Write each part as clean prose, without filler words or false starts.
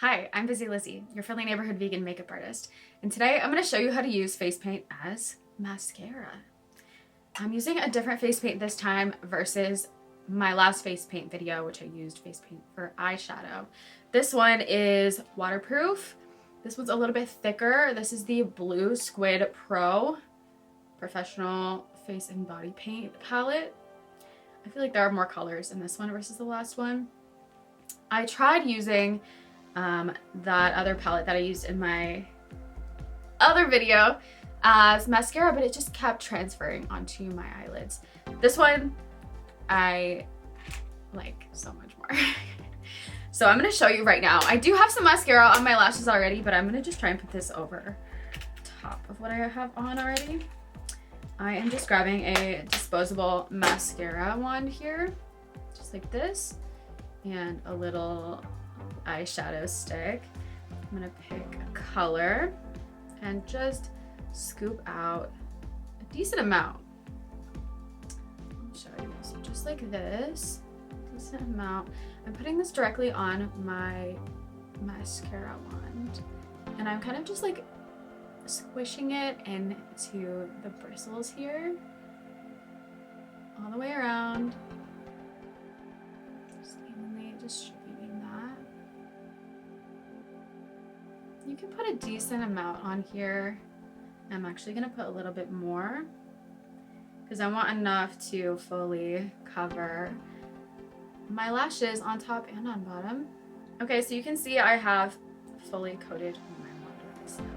Hi, I'm Busy Lizzie, your friendly neighborhood vegan makeup artist, and today I'm going to show you how to use face paint as mascara. I'm using a different face paint this time versus my last face paint video, which I used face paint for eyeshadow. This one is waterproof. This one's a little bit thicker. This is the Blue Squid Pro Professional Face and Body Paint palette. I feel like there are more colors in this one versus the last one. I tried using that other palette that I used in my other video as mascara, but it just kept transferring onto my eyelids. This one I like so much more. So I'm going to show you right now. I do have some mascara on my lashes already, but I'm going to just try and put this over top of what I have on already. I am just grabbing a disposable mascara wand here, just like this, and a little eyeshadow stick. I'm gonna pick a color and just scoop out a decent amount. I'll show you. So just like this, decent amount. I'm putting this directly on my mascara wand, and I'm kind of just like squishing it into the bristles here, all the way around. Just evenly distributing that. You can put a decent amount on here. I'm actually gonna put a little bit more because I want enough to fully cover my lashes on top and on bottom. Okay, so you can see I have fully coated my wand with this now.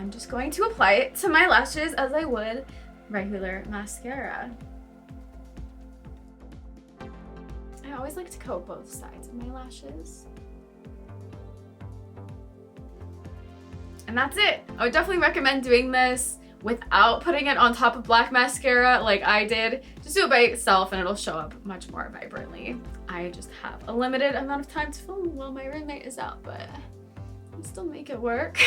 I'm just going to apply it to my lashes as I would regular mascara. I always like to coat both sides of my lashes. And that's it. I would definitely recommend doing this without putting it on top of black mascara like I did. Just do it by itself and it'll show up much more vibrantly. I just have a limited amount of time to film while my roommate is out, but I'll still make it work.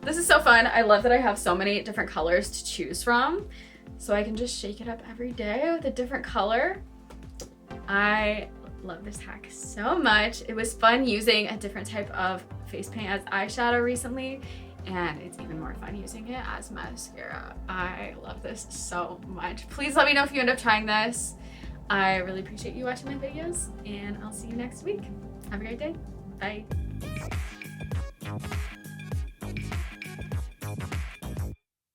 This is so fun. I love that I have so many different colors to choose from, so I can just shake it up every day with a different color. I love this hack so much. It was fun using a different type of face paint as eyeshadow recently, and it's even more fun using it as mascara. I love this so much. Please let me know if you end up trying this. I really appreciate you watching my videos, and I'll see you next week. Have a great day. Bye.